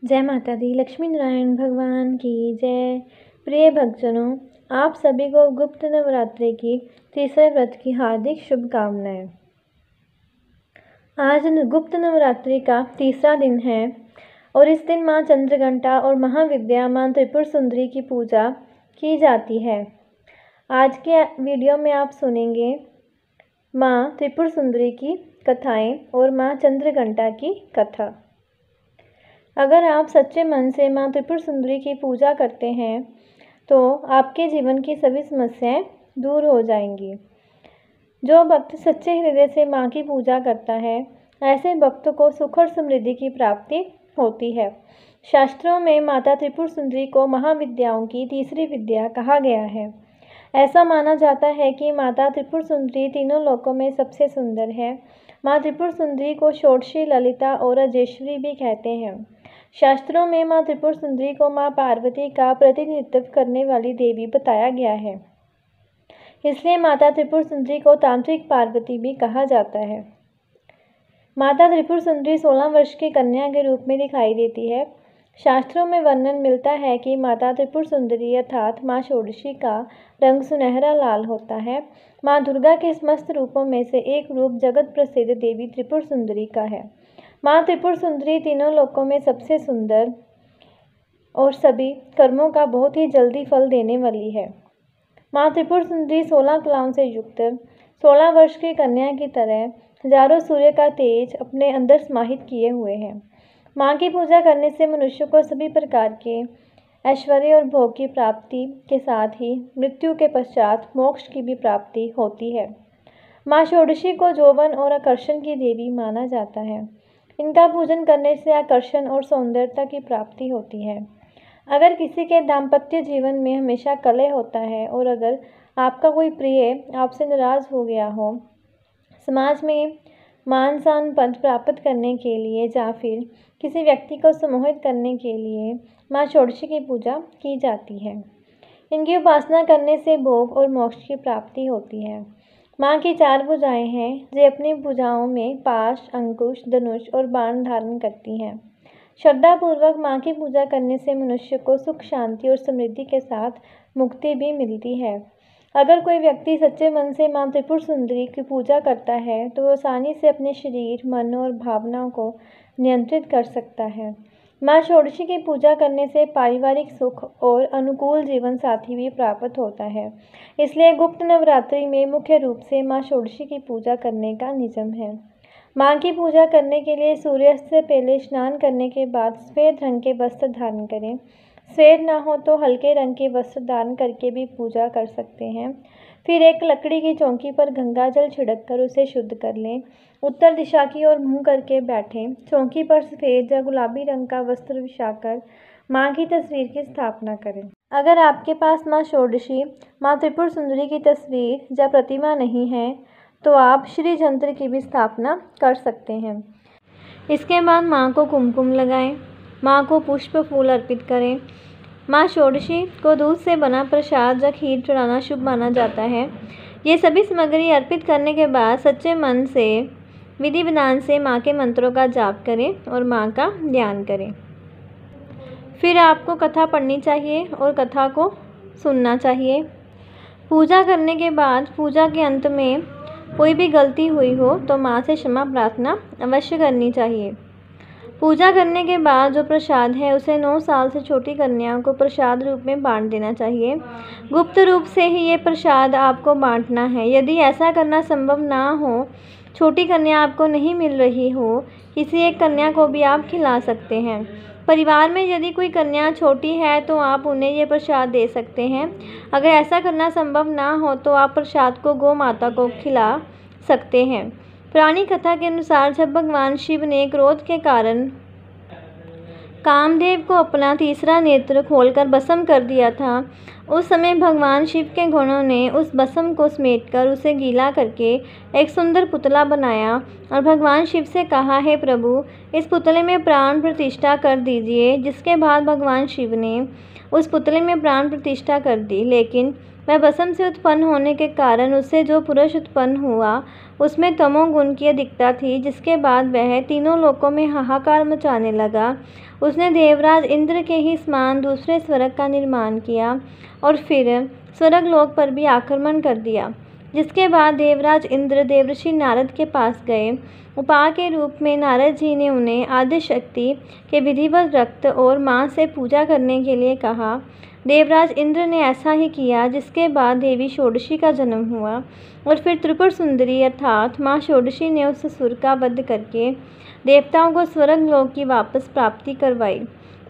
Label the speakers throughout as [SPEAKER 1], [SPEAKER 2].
[SPEAKER 1] जय माता दी। लक्ष्मी नारायण भगवान की जय। प्रिय भक्तजनों, आप सभी को गुप्त नवरात्रि की तीसरे व्रत की हार्दिक शुभकामनाएं। आज गुप्त नवरात्रि का तीसरा दिन है और इस दिन माँ चंद्रघंटा और महाविद्या माँ त्रिपुर सुंदरी की पूजा की जाती है। आज के वीडियो में आप सुनेंगे माँ त्रिपुर सुंदरी की कथाएं और माँ चंद्रघंटा की कथा। अगर आप सच्चे मन से माँ त्रिपुर सुंदरी की पूजा करते हैं तो आपके जीवन की सभी समस्याएं दूर हो जाएंगी। जो भक्त सच्चे हृदय से माँ की पूजा करता है, ऐसे भक्त को सुख और समृद्धि की प्राप्ति होती है। शास्त्रों में माता त्रिपुर सुंदरी को महाविद्याओं की तीसरी विद्या कहा गया है। ऐसा माना जाता है कि माता त्रिपुर सुंदरी तीनों लोकों में सबसे सुंदर है। माँ त्रिपुर सुंदरी को षोडशी, ललिता और अजेश्वरी भी कहते हैं। शास्त्रों में माँ त्रिपुर सुंदरी को माँ पार्वती का प्रतिनिधित्व करने वाली देवी बताया गया है। इसलिए माता त्रिपुर सुंदरी को तांत्रिक पार्वती भी कहा जाता है। माता त्रिपुर सुंदरी 16 वर्ष की कन्या के रूप में दिखाई देती है। शास्त्रों में वर्णन मिलता है कि माता त्रिपुर सुंदरी अर्थात माँ षोडशी का रंग सुनहरा लाल होता है। माँ दुर्गा के समस्त रूपों में से एक रूप जगत प्रसिद्ध देवी त्रिपुर सुंदरी का है। माँ त्रिपुर सुंदरी तीनों लोकों में सबसे सुंदर और सभी कर्मों का बहुत ही जल्दी फल देने वाली है। माँ त्रिपुर सुंदरी 16 कलाओं से युक्त 16 वर्ष की कन्या की तरह हजारों सूर्य का तेज अपने अंदर समाहित किए हुए हैं। माँ की पूजा करने से मनुष्य को सभी प्रकार के ऐश्वर्य और भोग की प्राप्ति के साथ ही मृत्यु के पश्चात मोक्ष की भी प्राप्ति होती है। माँ षोडशी को यौवन और आकर्षण की देवी माना जाता है। इनका पूजन करने से आकर्षण और सौंदर्यता की प्राप्ति होती है। अगर किसी के दाम्पत्य जीवन में हमेशा कलह होता है और अगर आपका कोई प्रिय आपसे नाराज हो गया हो, समाज में मान सम्मान पद प्राप्त करने के लिए या फिर किसी व्यक्ति को सम्मोहित करने के लिए माँ षोडशी की पूजा की जाती है। इनकी उपासना करने से भोग और मोक्ष की प्राप्ति होती है। माँ की 4 भुजाएं हैं जो अपनी भुजाओं में पाश, अंकुश, धनुष और बाण धारण करती हैं। श्रद्धापूर्वक माँ की पूजा करने से मनुष्य को सुख, शांति और समृद्धि के साथ मुक्ति भी मिलती है। अगर कोई व्यक्ति सच्चे मन से माँ त्रिपुर सुंदरी की पूजा करता है तो वो आसानी से अपने शरीर, मन और भावनाओं को नियंत्रित कर सकता है। माँ षोडशी की पूजा करने से पारिवारिक सुख और अनुकूल जीवन साथी भी प्राप्त होता है। इसलिए गुप्त नवरात्रि में मुख्य रूप से माँ षोडशी की पूजा करने का नियम है। माँ की पूजा करने के लिए सूर्यास्त से पहले स्नान करने के बाद सफ़ेद रंग के वस्त्र धारण करें। सफ़ेद ना हो तो हल्के रंग के वस्त्र धारण करके भी पूजा कर सकते हैं। फिर एक लकड़ी की चौकी पर गंगा जल छिड़क कर उसे शुद्ध कर लें। उत्तर दिशा की ओर मुँह करके बैठें। चौकी पर सफ़ेद या गुलाबी रंग का वस्त्र बिछाकर माँ की तस्वीर की स्थापना करें। अगर आपके पास माँ षोडशी, माँ त्रिपुर सुंदरी की तस्वीर या प्रतिमा नहीं है तो आप श्री यंत्र की भी स्थापना कर सकते हैं। इसके बाद माँ को कुमकुम लगाएं। माँ को पुष्प फूल अर्पित करें। माँ षोडशी को दूध से बना प्रसाद या खीर चढ़ाना शुभ माना जाता है। ये सभी सामग्री अर्पित करने के बाद सच्चे मन से विधि विधान से माँ के मंत्रों का जाप करें और माँ का ध्यान करें। फिर आपको कथा पढ़नी चाहिए और कथा को सुनना चाहिए। पूजा करने के बाद पूजा के अंत में कोई भी गलती हुई हो तो माँ से क्षमा प्रार्थना अवश्य करनी चाहिए। पूजा करने के बाद जो प्रसाद है उसे 9 साल से छोटी कन्याओं को प्रसाद रूप में बांट देना चाहिए। गुप्त रूप से ही ये प्रसाद आपको बांटना है। यदि ऐसा करना संभव ना हो, छोटी कन्या आपको नहीं मिल रही हो, किसी एक कन्या को भी आप खिला सकते हैं। परिवार में यदि कोई कन्या छोटी है तो आप उन्हें ये प्रसाद दे सकते हैं। अगर ऐसा करना संभव ना हो तो आप प्रसाद को गौ माता को खिला सकते हैं। पुरानी कथा के अनुसार जब भगवान शिव ने क्रोध के कारण कामदेव को अपना तीसरा नेत्र खोलकर भस्म कर दिया था, उस समय भगवान शिव के गणों ने उस भस्म को समेटकर उसे गीला करके एक सुंदर पुतला बनाया और भगवान शिव से कहा, हे प्रभु, इस पुतले में प्राण प्रतिष्ठा कर दीजिए। जिसके बाद भगवान शिव ने उस पुतले में प्राण प्रतिष्ठा कर दी, लेकिन वह भस्म से उत्पन्न होने के कारण उससे जो पुरुष उत्पन्न हुआ उसमें तमोगुण की अधिकता थी, जिसके बाद वह तीनों लोकों में हाहाकार मचाने लगा। उसने देवराज इंद्र के ही समान दूसरे स्वर्ग का निर्माण किया और फिर स्वर्ग लोक पर भी आक्रमण कर दिया। जिसके बाद देवराज इंद्र देवर्षि नारद के पास गए। उपाय के रूप में नारद जी ने उन्हें आदि शक्ति के विधिवत रक्त और मांस से पूजा करने के लिए कहा। देवराज इंद्र ने ऐसा ही किया, जिसके बाद देवी षोडशी का जन्म हुआ और फिर त्रिपुर सुंदरी अर्थात माँ षोडशी ने उस असुर का वध करके देवताओं को स्वर्ग लोक की वापस प्राप्ति करवाई।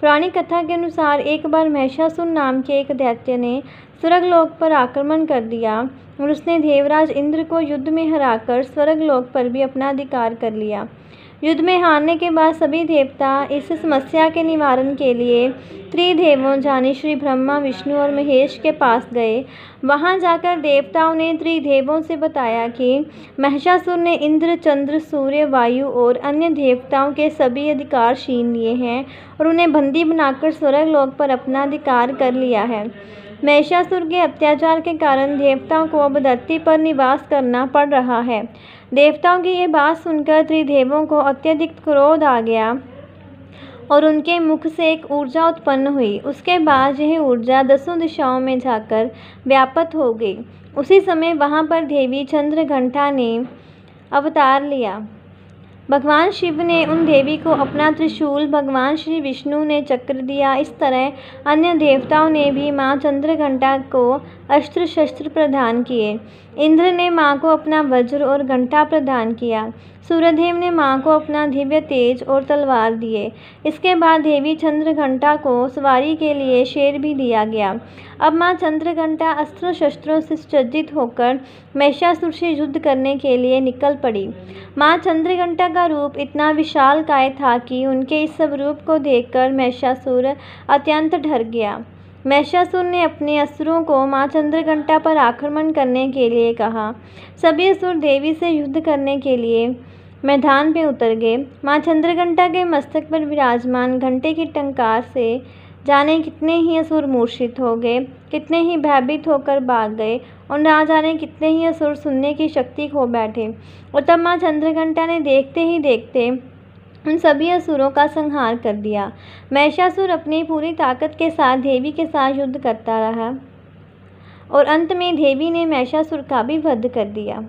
[SPEAKER 1] पुरानी कथा के अनुसार एक बार महिषासुर नाम के एक दैत्य ने स्वर्ग लोक पर आक्रमण कर दिया और उसने देवराज इंद्र को युद्ध में हराकर स्वर्ग लोक पर भी अपना अधिकार कर लिया। युद्ध में हारने के बाद सभी देवता इस समस्या के निवारण के लिए त्रिदेवों यानी श्री ब्रह्मा, विष्णु और महेश के पास गए। वहां जाकर देवताओं ने त्रिदेवों से बताया कि महिषासुर ने इंद्र, चंद्र, सूर्य, वायु और अन्य देवताओं के सभी अधिकार छीन लिए हैं और उन्हें बंदी बनाकर स्वर्ग लोक पर अपना अधिकार कर लिया है। महिषासुर के अत्याचार के कारण देवताओं को अब धरती पर निवास करना पड़ रहा है। देवताओं की ये बात सुनकर त्रिदेवों को अत्यधिक क्रोध आ गया और उनके मुख से एक ऊर्जा उत्पन्न हुई। उसके बाद यह ऊर्जा 10 दिशाओं में जाकर व्याप्त हो गई। उसी समय वहाँ पर देवी चंद्रघंटा ने अवतार लिया। भगवान शिव ने उन देवी को अपना त्रिशूल, भगवान श्री विष्णु ने चक्र दिया। इस तरह अन्य देवताओं ने भी माँ चंद्रघंटा को अस्त्र शस्त्र प्रदान किए। इंद्र ने माँ को अपना वज्र और घंटा प्रदान किया। सूर्यदेव ने माँ को अपना दिव्य तेज और तलवार दिए। इसके बाद देवी चंद्रघंटा को सवारी के लिए शेर भी दिया गया। अब माँ चंद्रघंटा अस्त्र शस्त्रों से सुसज्जित होकर महिषासुर से युद्ध करने के लिए निकल पड़ी। माँ चंद्रघंटा का रूप इतना विशालकाय था कि उनके इस स्वरूप को देखकर महिषासुर अत्यंत डर गया। महिषासुर ने अपने असुरों को माँ चंद्रघंटा पर आक्रमण करने के लिए कहा। सभी असुर देवी से युद्ध करने के लिए मैदान में उतर गए। माँ चंद्रघंटा के मस्तक पर विराजमान घंटे की टंकार से जाने कितने ही असुर मूर्छित हो गए, कितने ही भयभीत होकर भाग गए और ना जाने कितने ही असुर सुनने की शक्ति खो बैठे। और तब माँ चंद्रघंटा ने देखते ही देखते उन सभी असुरों का संहार कर दिया। महिषासुर अपनी पूरी ताकत के साथ देवी के साथ युद्ध करता रहा और अंत में देवी ने महिषासुर का भी वध कर दिया।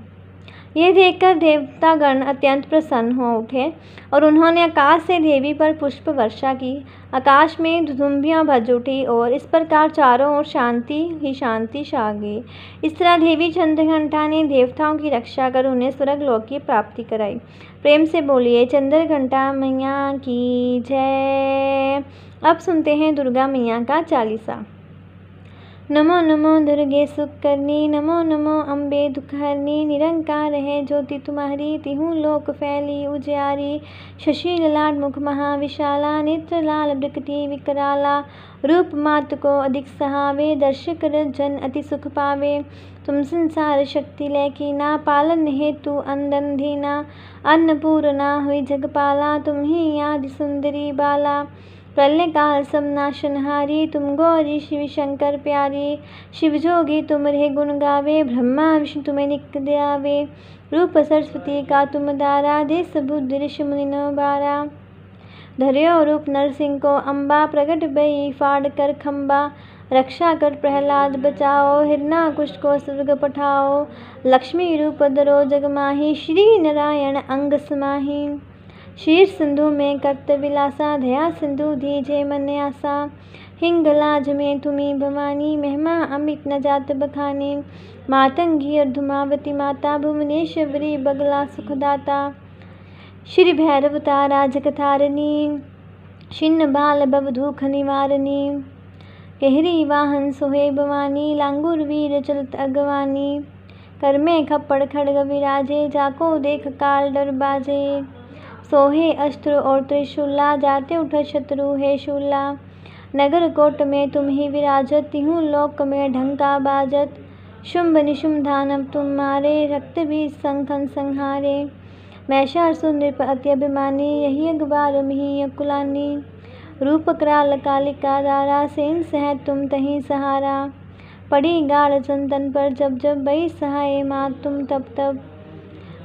[SPEAKER 1] यह देखकर देवतागण अत्यंत प्रसन्न हो उठे और उन्होंने आकाश से देवी पर पुष्प वर्षा की। आकाश में धुंबियाँ बज उठी और इस प्रकार चारों ओर शांति ही शांति छा गई। इस तरह देवी चंद्रघंटा ने देवताओं की रक्षा कर उन्हें स्वर्ग लोक की प्राप्ति कराई। प्रेम से बोलिए चंद्रघंटा मैया की जय। अब सुनते हैं दुर्गा मैया का चालीसा। नमो नमो दुर्गे सुकरनी, नमो नमो अम्बे दुखहरनी। निरंकार है ज्योति तुम्हारी, तिहु लोक फैली उजियारी। शशि ललाट मुख महाविशाला, नेत्र लाल प्रकृति विकराला। रूप मात को अधिक सहावे, दर्शक जन अति सुख पावे। तुम संसार शक्ति लैकीना, पालन हेतु अंदन धीना। अन्नपूर्णा हुई जगपाला, तुम ही आदि सुंदरी बाला। प्रलय काल समनाशनहारी, तुम गौरी शिव शंकर प्यारी। शिव जोगी तुम रहे गुण गावे, ब्रह्मा विष्णु तुम्हें निक दयावे। रूप सरस्वती का तुम दारा, देश बुद्धि ऋषि मुनि नो बारा। धर्यो रूप नरसिंह को अम्बा, प्रगट भई फाड़ कर खम्बा। रक्षा कर प्रहलाद बचाओ, हिरणाकुश को स्वर्ग पठाओ। लक्ष्मी रूप धरो जग माही, श्री नारायण अंग समाही। शीर सिंधु में कर्त विलासा, दया सिंधु दीजे मन आसा। हिंगलाज में तुम्ही भवानी, महिमा अमित न जात बखानी। मातंगी और धुमावती माता, भुवनेश्वरी बगला सुखदाता। श्री भैरव तारा जगतारिणी, छिन्न बाल भव दुख निवारणी। केहरी वाहन सोहे भवानी, लांगुर वीर चलत अगवानी। कर में खप्पड़ खड़ग विराजे, जाको देख काल डर बाजे। सोहे अस्त्र और त्रिशूला, जाते उठ शत्रु है शूला। नगर कोट में तुम ही विराजत, तिहूँ लोक में ढंका बाजत। शुंभ निशुंभ दानव तुम्हारे, रक्त भी संखन संहारे। महिषासुर नृप अति अभिमानी, यही अखबार मिहि अकुलानी। रूप कराल कालिका दारा, सेन सह तुम तहीं सहारा। पड़ी गाढ़ चंदन पर जब जब, बई सहाय माँ तुम तब तब।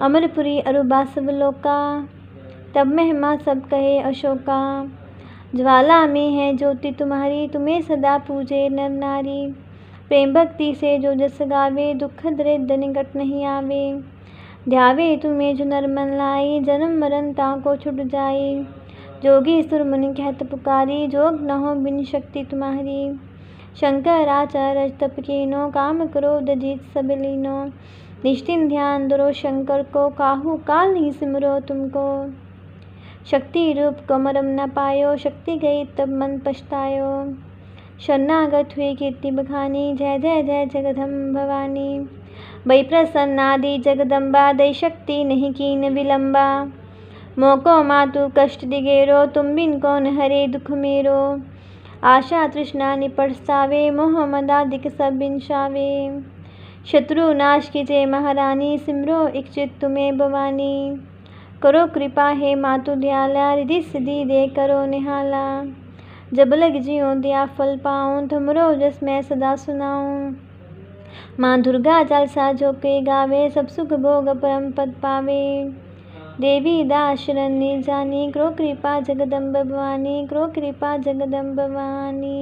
[SPEAKER 1] अमरपुरी अरुबासव लोका, तब महिमा सब कहे अशोका। ज्वाला में है ज्योति तुम्हारी, तुम्हें सदा पूजे नर नारी। प्रेम भक्ति से जो जस गावे, दुख दरिद्र निकट नहीं आवे। ध्यावे तुम्हें जो नर मन लाई, जन्म मरण ताको छुट जाई। जोगी सुर मुनि कहत पुकारी, जोग न हो बिन शक्ति तुम्हारी। शंकर आचार्य तप कीनो, काम क्रोध जीत सब लीनो। निष्ठिन ध्यान धरो शंकर को, काहू काल नहीं सिमरो तुमको। शक्ति रूप को मरम न पायो, शक्ति गई तब मन पछतायो। शरणागत हुई कीर्ति बखानी, जय जय जय जगदम्ब भवानी। भई प्रसन्न आदि जगदम्बा, दई शक्ति नहीं कीन विलंबा। मोको मातु कष्ट दिगेरो, तुम बिन कौन हरे दुख मेरो। आशा तृष्णा निपट सावे, मोह मद आदिक सब बिनसावे। शत्रु नाश कीजे महारानी, सिमरो इच्छित तुम्हें भवानी। करो कृपा हे मातु दयाला, रिधि सिद्धि दे करो निहाला। जब लग जियो दिया फल पाऊँ, तुमरो जस मैं सदा सुनाऊँ। माँ दुर्गा चालीसा जो के गावे, सब सुख भोग परम पद पावे। देवी दास शरण्य जानी, करो कृपा जगदम्ब भवानी, करो कृपा जगदम्ब भवानी।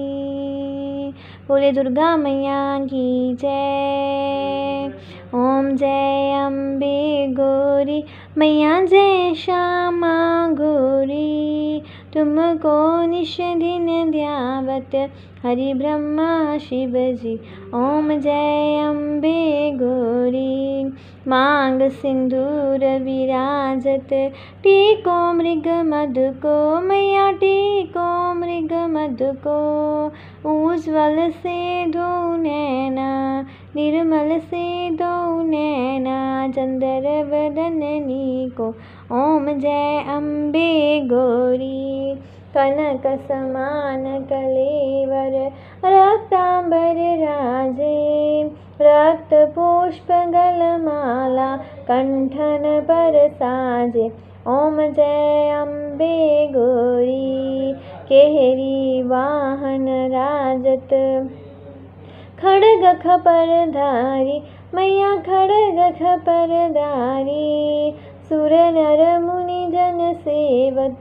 [SPEAKER 1] बोले दुर्गा मैया की जय। ओम जय अम्बे गौरी, मैया जय श्यामा गौरी। तुमको निश दिन ध्यावत, हरि ब्रह्मा शिव जी। ओम जय अम्बे गौरी, मांग सिंदूर विराजत। टीको मृग मद को, मैया टीको मृग मद को। उज्ज्वल से दो नैना, निर्मल से दो नैना। चंद्र वदननी को, ओम जय अम्बे गौरी। कनक समान कलेवर, रक्तांबर राजे। रक्त पुष्प गलमाला, कंठन पर साजे। ओम जय अम्बे गौरी। केहरी वाहन राजत, खड़ग खपर धारी। मैया खड़ग खपर धारी। सुर नर मुनि जन सेवत,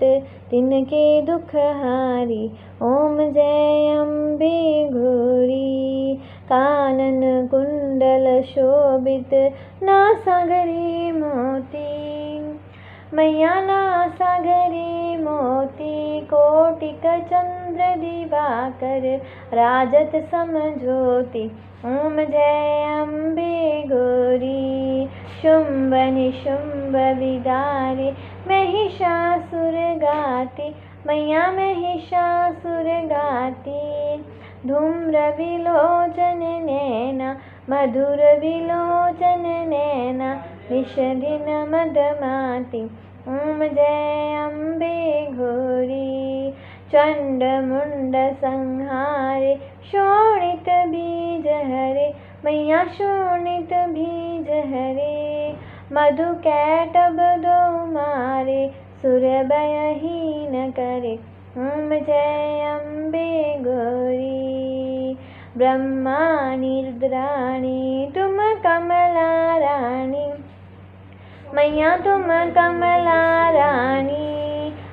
[SPEAKER 1] तिनके दुख हारी। ओम जय अम्बे गौरी। कानन कुंडल शोभित, नासागरी मोती। मैया नासागरी मोती। कोटिक चंद्र दिवाकर, राजत समझोती। ओम जय अम्बे गौरी। शुंभ निशुंभ विदारे, महिषासुर गाती। मैया महिषासुर गाती। धूम्र विलोचन नैना, मधुर विलोचन नैना। निश दिन मदमाती। ओम जय अम्बे गौरी। चंड मुंड संहारे, शोणित बीज हरे। मैया शोणित बीज हरे। मधु कैटभ दो मारे, सुर भयहीन करे। ओम जय अम्बे गौरी। ब्रह्मा निद्राणी, तुम कमला रानी। मैया तुम कमला रानी।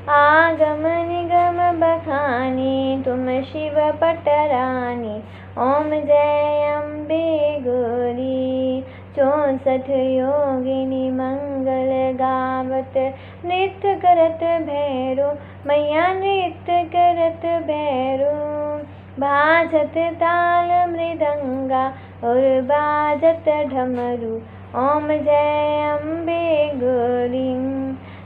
[SPEAKER 1] आगम निगम बखानी, तुम शिव पटरानी। ओम जय अम्बे गौरी। 64 योगिनी मंगल गावत, नृत्य करत भैरो। मैया नृत्य करत भैरो। भाजत ताल मृदंगा, और बाजत ढमरू। ओम जय अम्बे गौरी।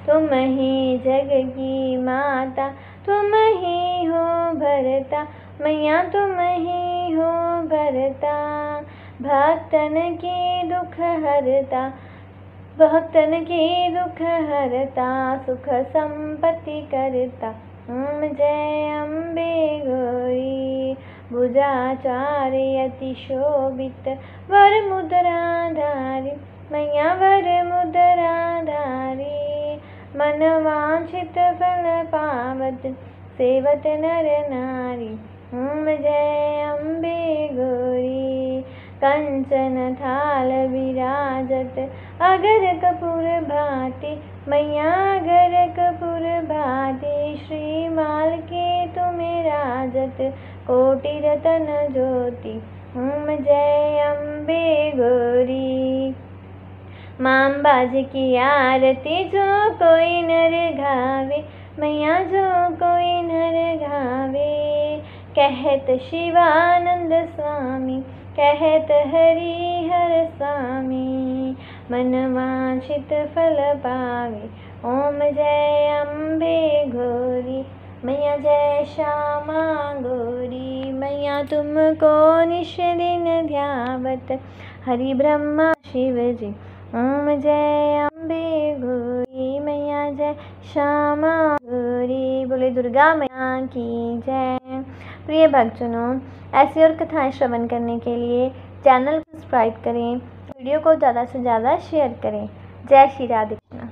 [SPEAKER 1] तुम ही जग की माता, तुम ही हो भरता। मैया तुम ही हो भरता। भक्तन के दुख हरता, भक्तन के दुख हरता। सुख संपत्ति करता। ओम जय अम्बे गौरी। भुजाचार्य अति शोभित वर मुद्राधारी मैया वर मुद्राधारी मनवांछित फल पावत सेवत नर नारी। ओम जय अम्बे गौरी कंचन थाल विराजत अगर कपूर भाति मैया अगर कपूर भाति श्रीमाल के तुम्हें राजत कोटि रतन ज्योति। ओम जय अम्बे गौरी मां बाज की आरती जो कोई नर गावे मैया जो कोई नर गावे कहत शिवानंद स्वामी कहत हरि हर स्वामी मनवांछित फल पावे। ओम जय अम्बे गौरी मैया जय श्यामा गौरी मैया तुमको निश दिन ध्यावत हरि ब्रह्मा शिव जी। ओम जय अम्बे गौरी मैया जय श्यामा गौरी। बोले दुर्गा मैया की जय। प्रिय भक्तजनों, ऐसी और कथाएं श्रवण करने के लिए चैनल को सब्सक्राइब करें, वीडियो को ज़्यादा से ज़्यादा शेयर करें। जय श्री राधे कृष्ण।